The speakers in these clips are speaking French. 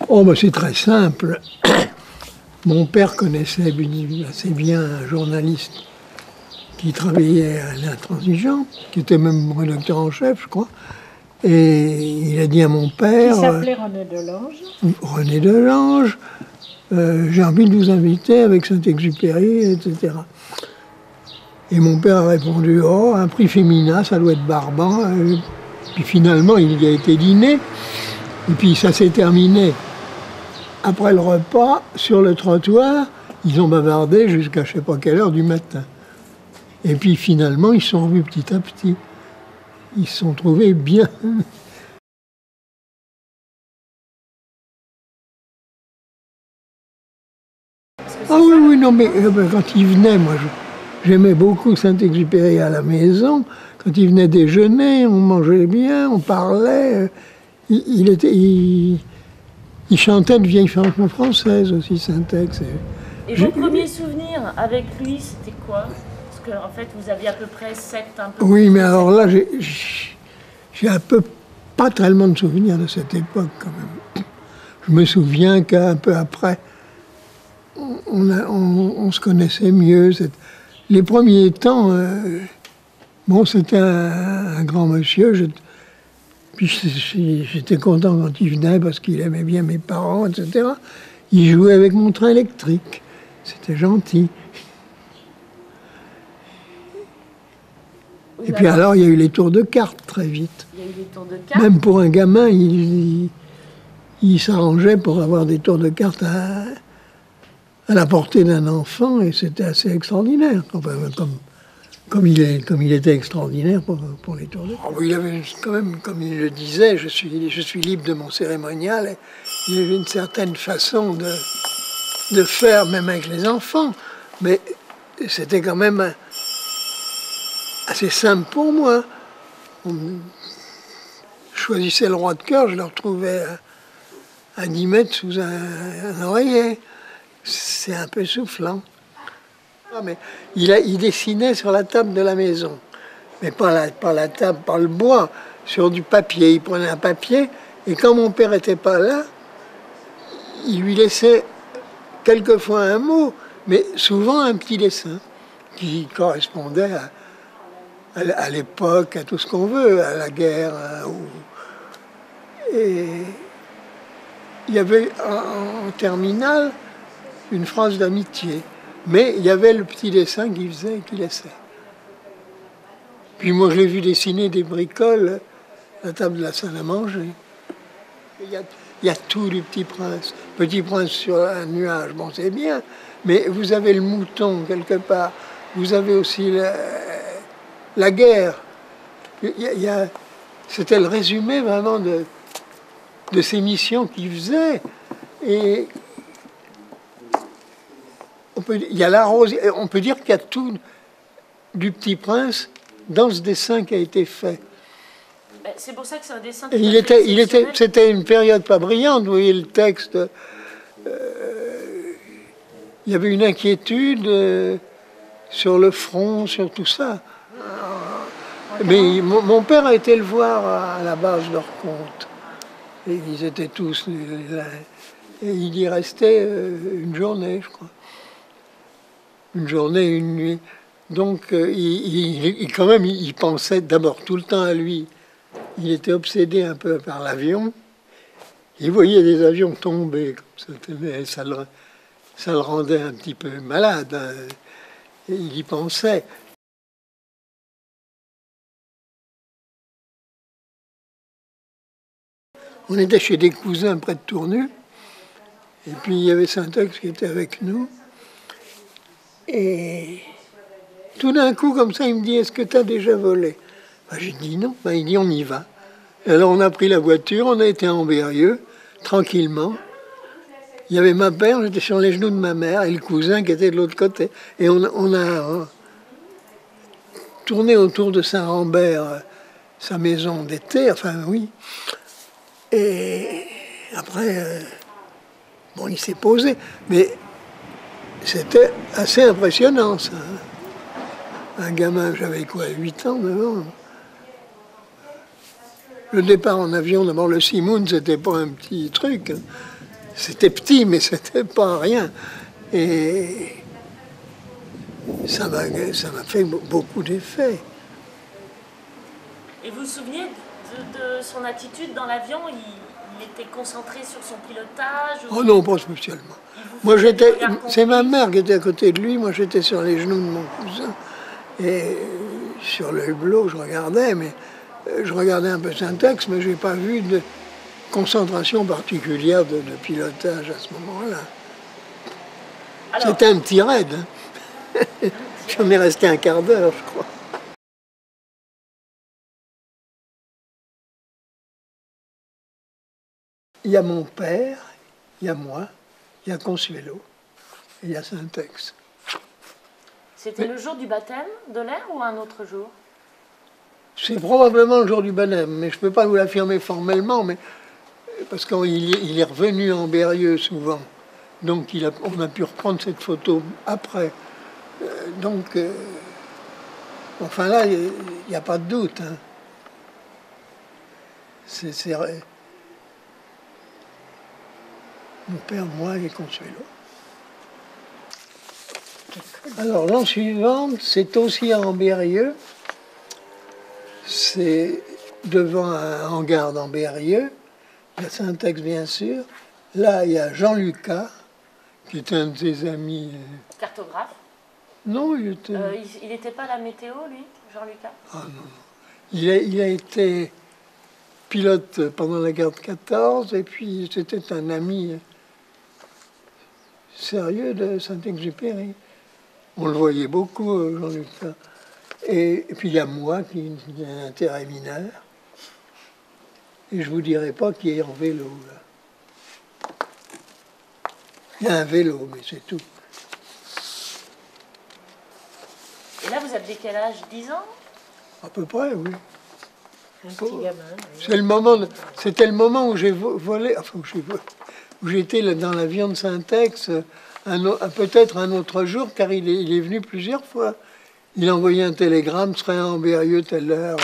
Oh, ben c'est très simple. Mon père connaissait assez bien un journaliste qui travaillait à l'Intransigeant, qui était même rédacteur en chef, je crois. Et il a dit à mon père... Qui s'appelait René Delange. René Delange, j'ai envie de vous inviter avec Saint-Exupéry, etc. Et mon père a répondu, oh, un prix féminin, ça doit être barbant. Puis finalement, il y a été dîné. Et puis ça s'est terminé. Après le repas, sur le trottoir, ils ont bavardé jusqu'à je ne sais pas quelle heure du matin. Et puis finalement, ils se sont revus petit à petit. Ils se sont trouvés bien. Ah oui, oui, non, mais quand ils venaient, moi, j'aimais beaucoup Saint-Exupéry à la maison. Quand ils venaient déjeuner, on mangeait bien, on parlait. Il chantait de vieilles chansons françaises aussi, Saint-Ex. Et vos premiers souvenirs avec lui, c'était quoi? Parce qu'en fait, vous aviez à peu près 7, un peu. Oui, mais alors là, j'ai un peu pas tellement de souvenirs de cette époque, quand même. Je me souviens qu'un peu après, on se connaissait mieux. Les premiers temps, bon, c'était un grand monsieur. Puis j'étais content quand il venait parce qu'il aimait bien mes parents, etc. Il jouait avec mon train électrique. C'était gentil. Et puis alors, il y a eu les tours de cartes très vite. Il y a eu les tours de cartes. Même pour un gamin, il s'arrangeait pour avoir des tours de cartes à la portée d'un enfant, et c'était assez extraordinaire. Enfin, comme il était extraordinaire pour les tours de cartes. Il avait quand même, comme il le disait, je suis libre de mon cérémonial. Et il avait une certaine façon de faire, même avec les enfants. Mais c'était quand même assez simple pour moi. Je choisissais le roi de cœur, je le retrouvais à 10 mètres sous un oreiller. C'est un peu soufflant. Ah, mais il dessinait sur la table de la maison. Mais pas la table, pas le bois, sur du papier. Il prenait un papier, et quand mon père n'était pas là, il lui laissait quelquefois un mot, mais souvent un petit dessin qui correspondait à l'époque, à tout ce qu'on veut, à la guerre. Et il y avait en terminale une phrase d'amitié, mais il y avait le petit dessin qu'il faisait et qu'il laissait. Puis moi, je l'ai vu dessiner des bricoles à la table de la salle à manger. Il y a tout du Petit Prince. Petit Prince sur un nuage, bon, c'est bien, mais vous avez le mouton quelque part. Vous avez aussi la guerre. C'était le résumé vraiment de ces missions qu'il faisait. Et il y a la rose. On peut dire qu'il y a tout du Petit Prince dans ce dessin qui a été fait. C'est pour ça que c'est un dessin. C'était une période pas brillante. Vous voyez le texte. Il y avait une inquiétude sur le front, sur tout ça. Mais mon père a été le voir à la base de leur compte. Et ils étaient tous là. Et il y restait une journée, je crois. Une journée, une nuit. Donc, quand même, il pensait d'abord tout le temps à lui. Il était obsédé un peu par l'avion. Il voyait des avions tomber comme ça. Ça le rendait un petit peu malade. Hein. Et il y pensait. On était chez des cousins près de Tournu. Et puis, il y avait Saint-Ex qui était avec nous. Et tout d'un coup, comme ça, il me dit, est-ce que tu as déjà volé? J'ai dit non. Il dit, on y va. Et alors, on a pris la voiture, on a été à Ambérieux, tranquillement. Il y avait ma mère, j'étais sur les genoux de ma mère, et le cousin qui était de l'autre côté. Et on a tourné autour de Saint-Rambert, sa maison d'été, enfin oui. Et après, bon, il s'est posé. Mais c'était assez impressionnant, ça. Un gamin, j'avais quoi, 8 ans, 9 ans. Le départ en avion, d'abord le Simoun, c'était pas un petit truc. C'était petit, mais c'était pas rien. Et ça m'a fait beaucoup d'effet. Et vous vous souvenez de son attitude dans l'avion? Il était concentré sur son pilotage? Oh non, pas spécialement. Moi, c'est ma mère qui était à côté de lui. Moi, j'étais sur les genoux de mon cousin. Et sur le hublot, je regardais, mais je regardais un peu Syntex, mais je n'ai pas vu de concentration particulière de pilotage à ce moment-là. C'était un petit raid. Hein. J'en ai resté un quart d'heure, je crois. Il y a mon père, il y a moi, il y a Consuelo, et il y a Syntex. C'était le jour du baptême de l'air ou un autre jour? C'est probablement le jour du baptême, mais je ne peux pas vous l'affirmer formellement, mais parce qu'il est revenu en Berrieux souvent. Donc on a pu reprendre cette photo après. Enfin là, il n'y a pas de doute. Hein. C'est vrai. Mon père, moi et Consuelo. Alors l'an suivant, c'est aussi en Berrieux. C'est devant un hangar dans Berrieux. Il y a Syntex, bien sûr. Là, il y a Jean-Lucas, qui est un de ses amis. Cartographe? Non, il était... il n'était pas à la météo, lui, Jean-Lucas? Ah non. Il a été pilote pendant la guerre de 14, et puis c'était un ami sérieux de Saint-Exupéry. On le voyait beaucoup, Jean-Lucas. Et puis il y a moi qui ai un intérêt mineur. Et je ne vous dirai pas qui est en vélo. Là. Il y a un vélo, mais c'est tout. Et là, vous aviez quel âge? 10 ans? À peu près, oui. Un petit gamin. C'était le moment où j'ai volé, enfin où j'étais dans l'avion de Syntex, peut-être un autre jour, car il est venu plusieurs fois. Il a envoyé un télégramme, serait en Berrieux telle heure.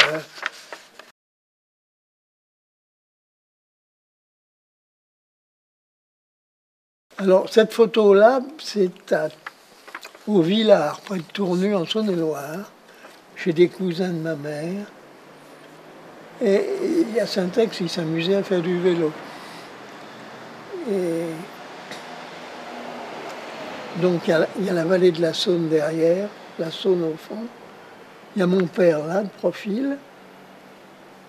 Alors, cette photo-là, c'est au Villard, près de Tournu, en Saône-et-Loire, chez des cousins de ma mère. Et il y a Syntex, il s'amusait à faire du vélo. Et donc, il y a la vallée de la Saône derrière, la Saône au fond. Il y a mon père là, de profil,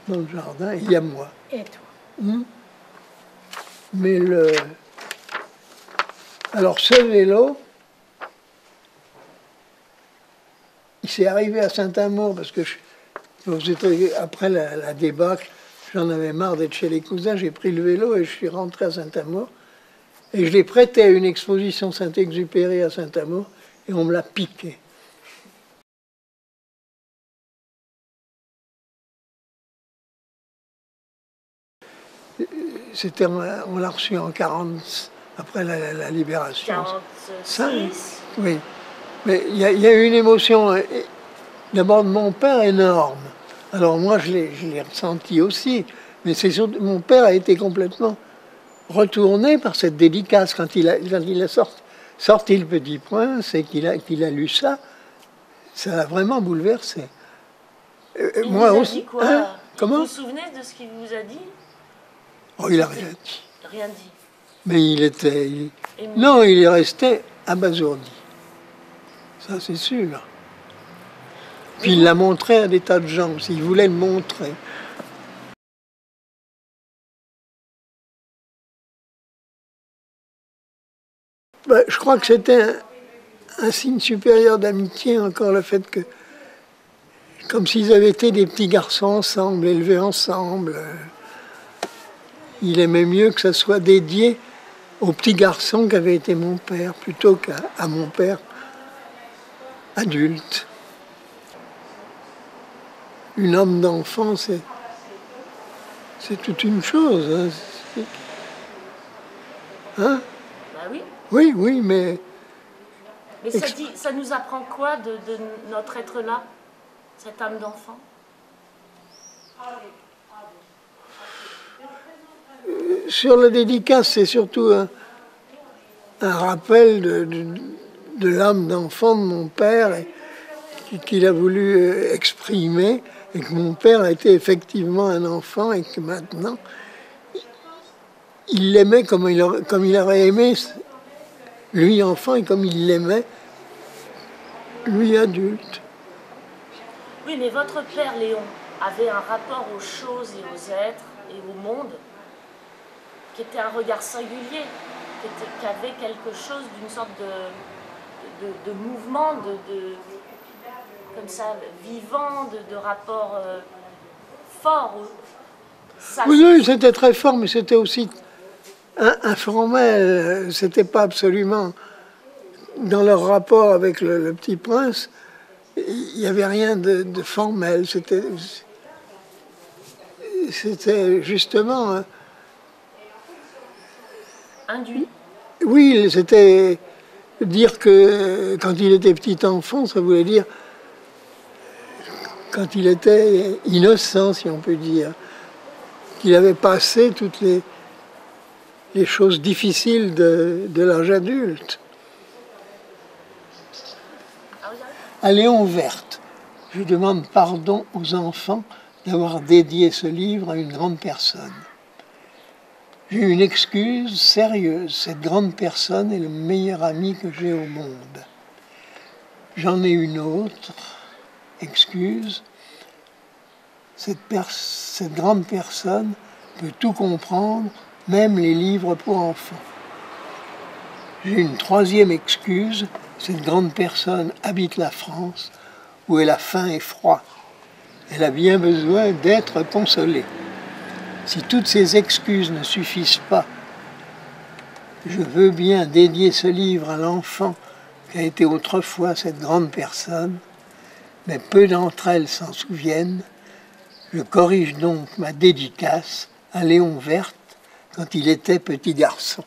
dans le jardin, et il y a moi. Et toi? Mais alors, ce vélo, il s'est arrivé à Saint-Amour, parce que après la débâcle, j'en avais marre d'être chez les cousins, j'ai pris le vélo et je suis rentré à Saint-Amour. Et je l'ai prêté à une exposition Saint-Exupéry à Saint-Amour, et on me l'a piqué. On l'a reçu en 40, après la libération. 46. Oui. Mais il y a eu une émotion, d'abord de mon père, énorme. Alors moi, je l'ai ressenti aussi. Mais c'est surtout, mon père a été complètement retourné par cette dédicace. Quand il a sorti le petit point, c'est qu'il a lu ça. Ça l'a vraiment bouleversé. Moi aussi. Dit quoi? Hein? Comment? Vous vous souvenez de ce qu'il vous a dit? Oh, il n'a rien dit. Rien dit. Mais il est resté abasourdi. Ça, c'est sûr. Puis il l'a montré à des tas de gens, s'il voulait le montrer. Ben, je crois que c'était un signe supérieur d'amitié, encore le fait que, comme s'ils avaient été des petits garçons ensemble, élevés ensemble. Il aimait mieux que ça soit dédié au petit garçon qu'avait été mon père, plutôt qu'à mon père adulte. Une âme d'enfant, c'est toute une chose. Hein? Bah oui. Oui, mais... Mais ça nous apprend quoi de notre être là, cette âme d'enfant? Sur la dédicace, c'est surtout un rappel de l'âme d'enfant de mon père qu'il a voulu exprimer, et que mon père était effectivement un enfant et que maintenant il l'aimait comme il aurait aimé lui enfant et comme il l'aimait lui adulte. Oui, mais votre père, Léon, avait un rapport aux choses et aux êtres et au monde qui était un regard singulier, qui avait quelque chose d'une sorte de mouvement, comme ça, vivant, de rapport fort. Oui, c'était très fort, mais c'était aussi informel. C'était pas absolument dans leur rapport avec le Petit Prince. Il n'y avait rien de formel. C'était justement induit. Oui, c'était dire que quand il était petit enfant, ça voulait dire quand il était innocent, si on peut dire, qu'il avait passé toutes les choses difficiles de l'âge adulte. À Léon Verte, je demande pardon aux enfants d'avoir dédié ce livre à une grande personne. J'ai une excuse sérieuse. Cette grande personne est le meilleur ami que j'ai au monde. J'en ai une autre excuse. Cette grande personne peut tout comprendre, même les livres pour enfants. J'ai une troisième excuse. Cette grande personne habite la France, où elle a faim et froid. Elle a bien besoin d'être consolée. Si toutes ces excuses ne suffisent pas, je veux bien dédier ce livre à l'enfant qui a été autrefois cette grande personne, mais peu d'entre elles s'en souviennent. Je corrige donc ma dédicace à Léon Verte quand il était petit garçon.